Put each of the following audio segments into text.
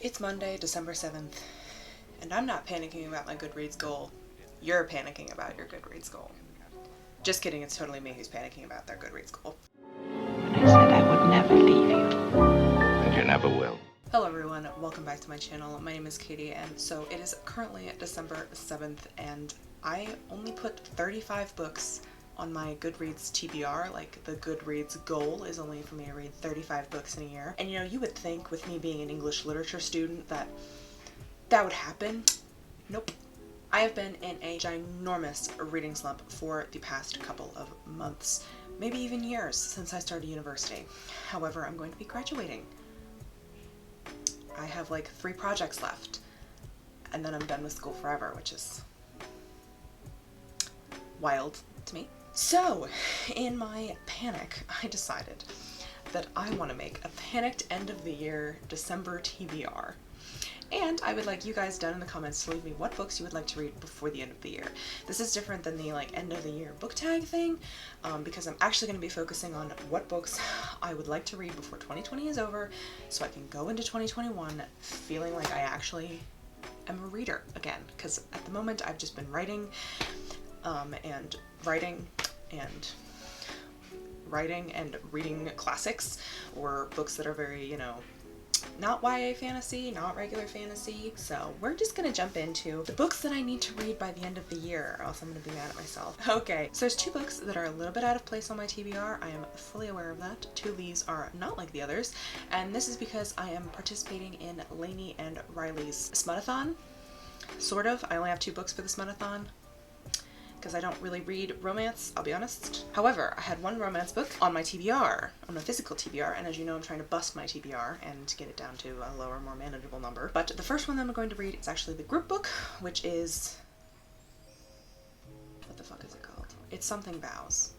It's Monday, December 7th, and I'm not panicking about my Goodreads goal. You're panicking about your Goodreads goal. Just kidding, it's totally me who's panicking about their Goodreads goal. I said I would never leave you. And you never will. Hello everyone, welcome back to my channel. My name is Katie, and so it is currently December 7th, and I only put 35 books on my Goodreads TBR. Like, the Goodreads goal is only for me to read 35 books in a year. And you know, you would think with me being an English literature student that would happen. Nope. I have been in a ginormous reading slump for the past couple of months, maybe even years since I started university. However, I'm going to be graduating. I have like 3 projects left, and then I'm done with school forever, which is wild to me. So, in my panic, I decided that I want to make a panicked end of the year December TBR. And I would like you guys down in the comments to leave me what books you would like to read before the end of the year. This is different than the like end of the year book tag thing, because I'm actually going to be focusing on what books I would like to read before 2020 is over, so I can go into 2021 feeling like I actually am a reader again. Because at the moment I've just been writing and reading classics or books that are very, you know, not YA fantasy, not regular fantasy. So we're just gonna jump into the books that I need to read by the end of the year, or else I'm gonna be mad at myself. Okay, so there's 2 books that are a little bit out of place on my TBR. I am fully aware of that. 2 of these are not like the others, and this is because I am participating in Lainey and Riley's Smuttathon. Sort of. I only have 2 books for the Smuttathon, because I don't really read romance, I'll be honest. However, I had 1 romance book on my TBR, on my physical TBR, and as you know, I'm trying to bust my TBR and get it down to a lower, more manageable number. But the first one that I'm going to read is actually the group book, which is... what the fuck is it called? It's something Vows.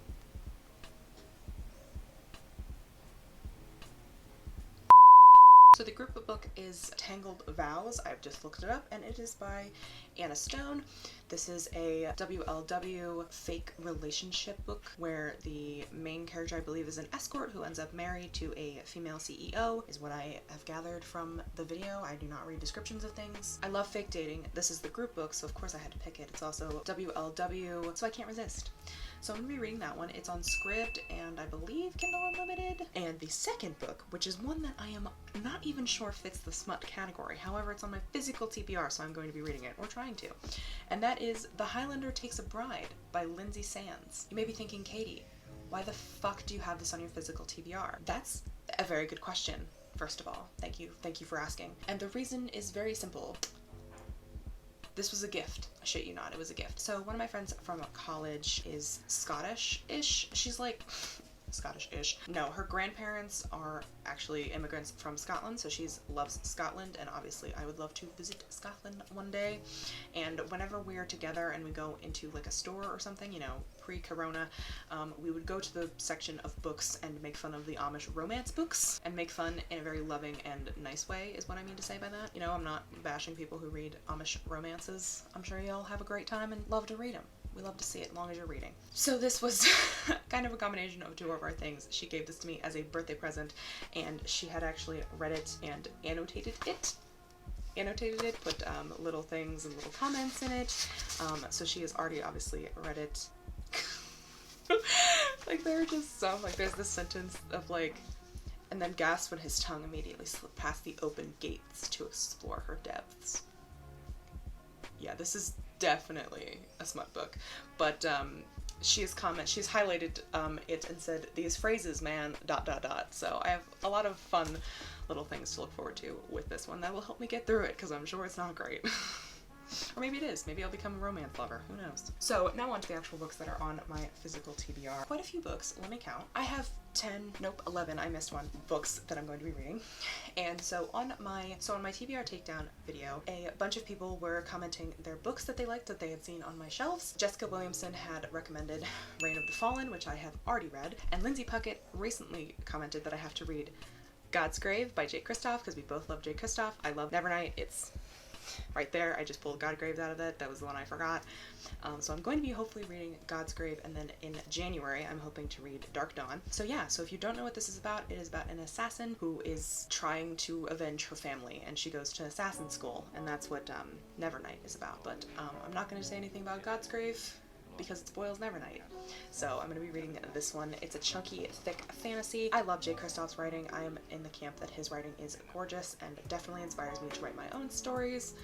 So the group book is Tangled Vows. I've just looked it up, and it is by Anna Stone. This is a WLW fake relationship book where the main character, I believe, is an escort who ends up married to a female CEO, is what I have gathered from the video. I do not read descriptions of things. I love fake dating. This is the group book, so of course I had to pick it. It's also WLW, so I can't resist. So I'm going to be reading that one. It's on Scribd and I believe Kindle Unlimited. And the second book, which is one that I am not even sure fits the smut category. However, it's on my physical TBR, so I'm going to be reading it, or trying to. And that is The Highlander Takes a Bride by Lindsay Sands. You may be thinking, Katie, why the fuck do you have this on your physical TBR? That's a very good question, first of all. Thank you for asking. And the reason is very simple. This was a gift. I shit you not, it was a gift. So one of my friends from college is Scottish-ish. She's like... Scottish-ish. No, her grandparents are actually immigrants from Scotland, so she loves Scotland, and obviously I would love to visit Scotland one day. And whenever we're together and we go into like a store or something, you know, pre-corona, we would go to the section of books and make fun of the Amish romance books, and make fun in a very loving and nice way is what I mean to say by that. You know, I'm not bashing people who read Amish romances. I'm sure y'all have a great time and love to read them. We love to see it as long as you're reading. So this was kind of a combination of 2 of our things. She gave this to me as a birthday present, and she had actually read it and annotated it, put little things and little comments in it. So she has already obviously read it. Like, there are just some, like, there's this sentence of like, and then gasped when his tongue immediately slipped past the open gates to explore her depths. Yeah, this is definitely a smut book, but she's highlighted it and said, these phrases, man, ... So I have a lot of fun little things to look forward to with this one that will help me get through it, because I'm sure it's not great. Or maybe it is. Maybe I'll become a romance lover. Who knows? So now on to the actual books that are on my physical TBR. Quite a few books. Let me count. I have 11, I missed one, books that I'm going to be reading. And so on my TBR takedown video, a bunch of people were commenting their books that they liked that they had seen on my shelves. Jessica Williamson had recommended Reign of the Fallen, which I have already read. And Lindsay Puckett recently commented that I have to read God's Grave by Jake Kristoff, because we both love Jake Kristoff. I love Nevernight. It's right there, I just pulled Godgrave out of it. That was the one I forgot. So I'm going to be hopefully reading God's Grave, and then in January I'm hoping to read Dark Dawn. So yeah, so if you don't know what this is about, it is about an assassin who is trying to avenge her family, and she goes to assassin school, and that's what Nevernight is about. But I'm not going to say anything about God's Grave because it spoils Nevernight. So I'm going to be reading this one. It's a chunky, thick fantasy. I love Jay Kristoff's writing. I am in the camp that his writing is gorgeous and definitely inspires me to write my own stories.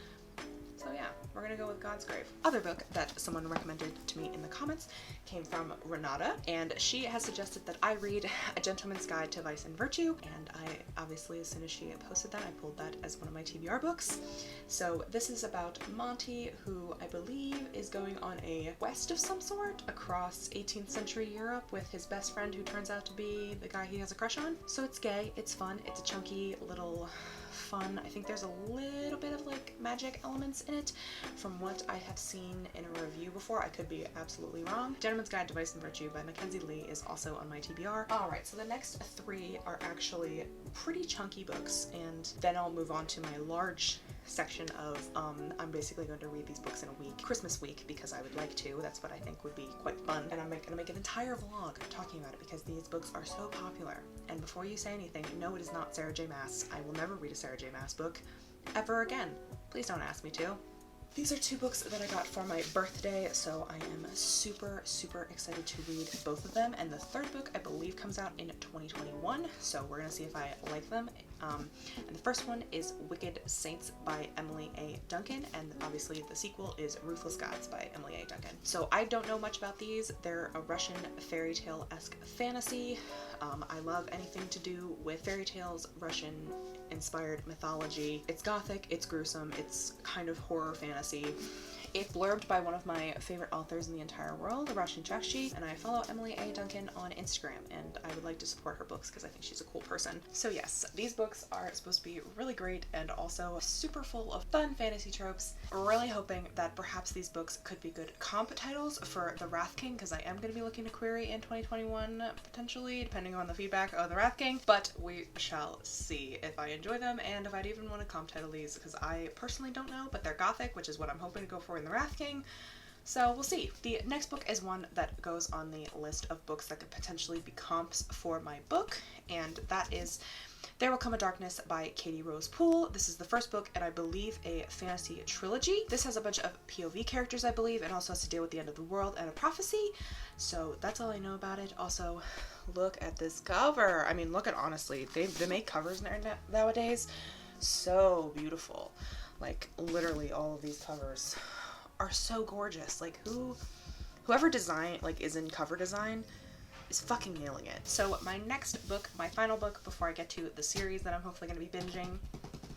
So yeah, we're gonna go with God's Grave. Other book that someone recommended to me in the comments came from Renata, and she has suggested that I read A Gentleman's Guide to Vice and Virtue, and I obviously, as soon as she posted that, I pulled that as one of my TBR books. So this is about Monty, who I believe is going on a quest of some sort across 18th century Europe with his best friend, who turns out to be the guy he has a crush on. So it's gay, it's fun, it's a chunky little fun. I think there's a little bit of like magic elements in it from what I have seen in a review before. I could be absolutely wrong. Gentleman's Guide to Vice and Virtue by Mackenzie Lee is also on my TBR. Alright, so the next three are actually pretty chunky books, and then I'll move on to my large section of I'm basically going to read these books in a week, Christmas week, because I would like to. That's what I think would be quite fun, and I'm gonna make an entire vlog talking about it because these books are so popular. And before you say anything, no, it is not Sarah J Maas. I will never read a Sarah J Maas book ever again. Please don't ask me to. These are two books that I got for my birthday, so I am super, super excited to read both of them. And the third book, I believe, comes out in 2021, so we're gonna see if I like them. And the first one is Wicked Saints by Emily A. Duncan, and obviously the sequel is Ruthless Gods by Emily A. Duncan. So I don't know much about these. They're a Russian fairy tale-esque fantasy. I love anything to do with fairy tales, Russian inspired mythology. It's gothic, it's gruesome, it's kind of horror fantasy. It's blurbed by one of my favorite authors in the entire world, Russian Chakshi, and I follow Emily A. Duncan on Instagram, and I would like to support her books because I think she's a cool person. So yes, these books are supposed to be really great and also super full of fun fantasy tropes. Really hoping that perhaps these books could be good comp titles for The Wrath King, because I am going to be looking to query in 2021, potentially, depending on the feedback of The Wrath King, but we shall see if I enjoy them and if I'd even want to comp title these, because I personally don't know, but they're gothic, which is what I'm hoping to go for in The Wrath King. So we'll see. The next book is one that goes on the list of books that could potentially be comps for my book, and that is There Will Come a Darkness by Katie Rose Poole. This is the first book, and I believe a fantasy trilogy. This has a bunch of POV characters, I believe, and also has to deal with the end of the world and a prophecy. So that's all I know about it. Also, look at this cover. I mean, look at, honestly, they make covers nowadays so beautiful. Like, literally all of these covers are so gorgeous. Like, whoever is in cover design is fucking nailing it. So my next book, my final book before I get to the series that I'm hopefully going to be binging,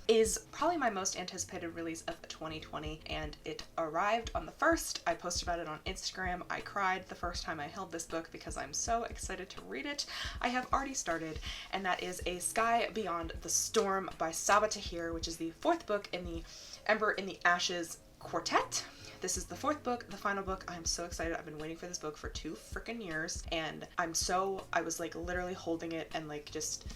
is probably my most anticipated release of 2020, and it arrived on the 1st. I posted about it on Instagram. I cried the first time I held this book because I'm so excited to read it. I have already started, and that is A Sky Beyond the Storm by Saba Tahir, which is the fourth book in the Ember in the Ashes quartet. This is the fourth book, the final book. I'm so excited. I've been waiting for this book for 2 freaking years, and I was like literally holding it and like just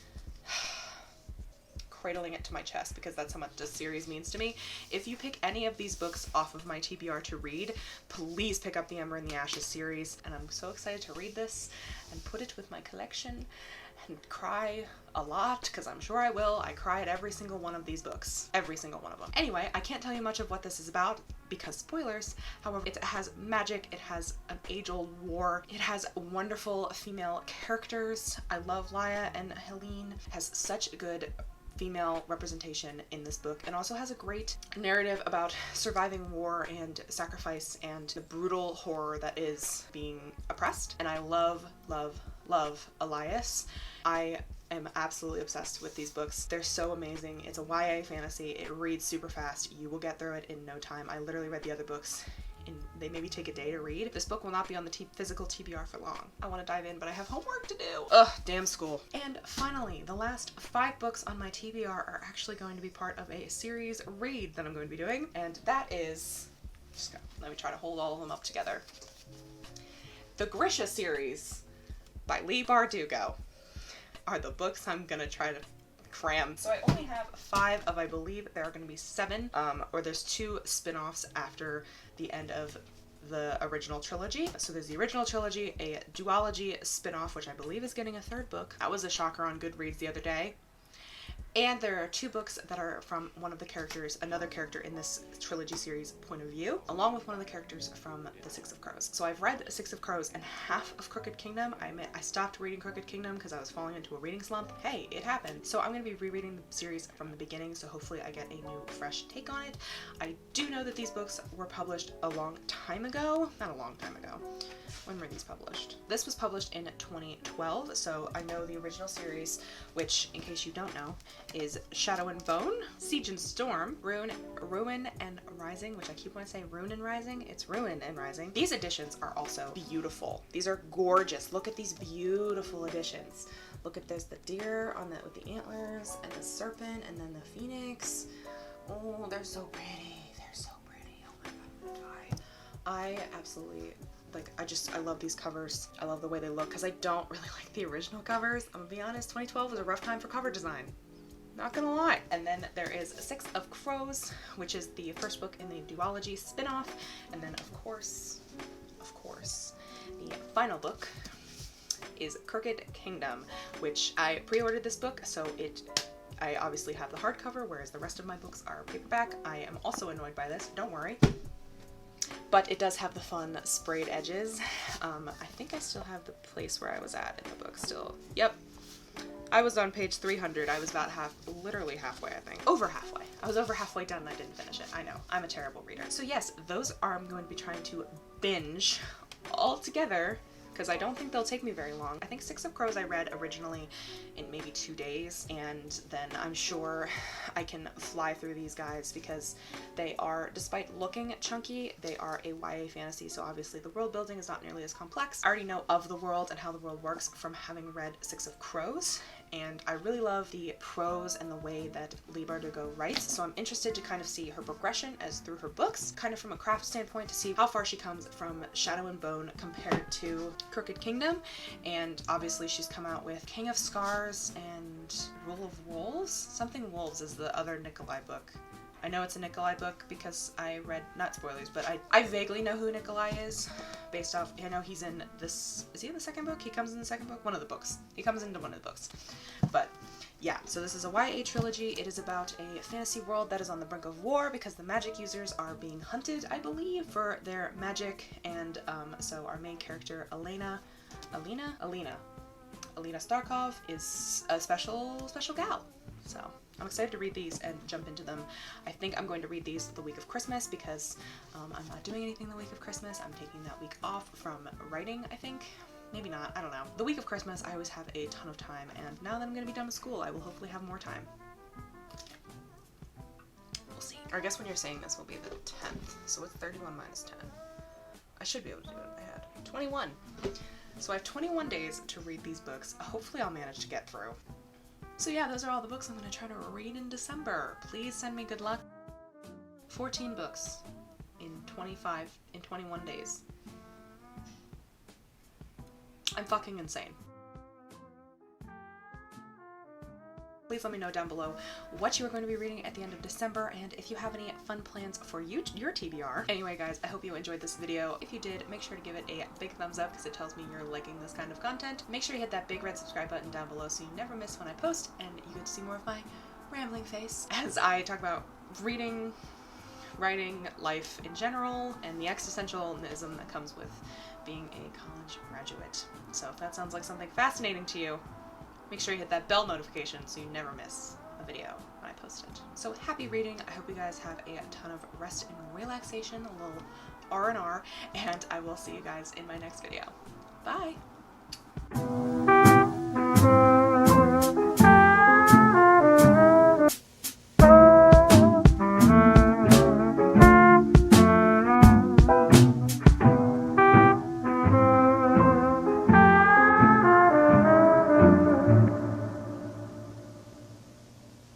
cradling it to my chest because that's how much this series means to me. If you pick any of these books off of my TBR to read, please pick up the Ember in the Ashes series, and I'm so excited to read this and put it with my collection and cry a lot, because I'm sure I will. I cry at every single one of these books. Every single one of them. Anyway, I can't tell you much of what this is about because spoilers. However, it has magic, it has an age-old war, it has wonderful female characters. I love Laia and Helene. It has such good female representation in this book, and also has a great narrative about surviving war and sacrifice and the brutal horror that is being oppressed. And I love, love, love Elias. I am absolutely obsessed with these books. They're so amazing. It's a YA fantasy. It reads super fast. You will get through it in no time. I literally read the other books and they maybe take a day to read. This book will not be on the physical TBR for long. I want to dive in, but I have homework to do. Ugh, damn school. And finally, the last 5 books on my TBR are actually going to be part of a series read that I'm going to be doing, and that is, let me try to hold all of them up together. The Grisha series by Leigh Bardugo are the books I'm gonna try to cram. So I only have 5 of, I believe there are going to be 7, or there's 2 spin-offs after the end of the original trilogy. So there's the original trilogy, a duology spin-off, which I believe is getting a 3rd book. That was a shocker on Goodreads the other day. And there are 2 books that are from one of the characters, another character in this trilogy series point of view, along with one of the characters from The Six of Crows. So I've read Six of Crows and half of Crooked Kingdom. I stopped reading Crooked Kingdom because I was falling into a reading slump. Hey, it happened. So I'm going to be rereading the series from the beginning, so hopefully I get a new, fresh take on it. I do know that these books were published a long time ago. Not a long time ago. When were these published? This was published in 2012, so I know the original series, which, in case you don't know, is Shadow and Bone, Siege and Storm, Ruin and Rising, which I keep wanting to say Ruin and Rising. It's Ruin and Rising. These editions are also beautiful. These are gorgeous. Look at these beautiful editions. Look at there's the deer on with the antlers, and the serpent, and then the phoenix. Oh, they're so pretty. They're so pretty. Oh my god, I'm gonna die. I absolutely... I love these covers. I love the way they look because I don't really like the original covers. I'm gonna be honest, 2012 was a rough time for cover design. Not gonna lie. And then there is Six of Crows, which is the first book in the duology spin-off. And then of course, the final book is Crooked Kingdom, which I pre-ordered this book, so I obviously have the hardcover, whereas the rest of my books are paperback. I am also annoyed by this, don't worry. But it does have the fun sprayed edges. I think I still have the place where I was at in the book still. Yep. I was on page 300. I was about literally halfway, I think. Over halfway. I was over halfway done and I didn't finish it. I know. I'm a terrible reader. So yes, those are I'm going to be trying to binge all together because I don't think they'll take me very long. I think Six of Crows I read originally in maybe 2 days, and then I'm sure I can fly through these guys because they are, despite looking chunky, they are a YA fantasy, so obviously the world building is not nearly as complex. I already know of the world and how the world works from having read Six of Crows, and I really love the prose and the way that Leigh Bardugo writes, so I'm interested to kind of see her progression as through her books, kind of from a craft standpoint to see how far she comes from Shadow and Bone compared to Crooked Kingdom. And obviously she's come out with King of Scars and Rule of Wolves? Something Wolves is the other Nikolai book. I know it's a Nikolai book because I read, not spoilers, but I vaguely know who Nikolai is based off, I know he's in this, is he in the second book? He comes in the second book? One of the books. He comes into one of the books. But yeah, so this is a YA trilogy. It is about a fantasy world that is on the brink of war because the magic users are being hunted, I believe, for their magic, and so our main character, Alina Starkov is a special gal. So I'm excited to read these and jump into them. I think I'm going to read these the week of Christmas because I'm not doing anything the week of Christmas. I'm taking that week off from writing, I think. Maybe not, I don't know. The week of Christmas I always have a ton of time, and now that I'm going to be done with school I will hopefully have more time. We'll see. Or I guess when you're saying this will be the 10th, so it's 31 minus 10. I should be able to do it in my head. 21. So I have 21 days to read these books. Hopefully I'll manage to get through. So yeah, those are all the books I'm going to try to read in December. Please send me good luck. 14 books in 21 days. I'm fucking insane. Please let me know down below what you are going to be reading at the end of December, and if you have any fun plans for your TBR. Anyway guys, I hope you enjoyed this video. If you did, make sure to give it a big thumbs up because it tells me you're liking this kind of content. Make sure you hit that big red subscribe button down below so you never miss when I post, and you get to see more of my rambling face as I talk about reading, writing, life in general, and the existentialism that comes with being a college graduate. So if that sounds like something fascinating to you, make sure you hit that bell notification so you never miss a video when I post it. So happy reading. I hope you guys have a ton of rest and relaxation, a little R&R, and I will see you guys in my next video. Bye!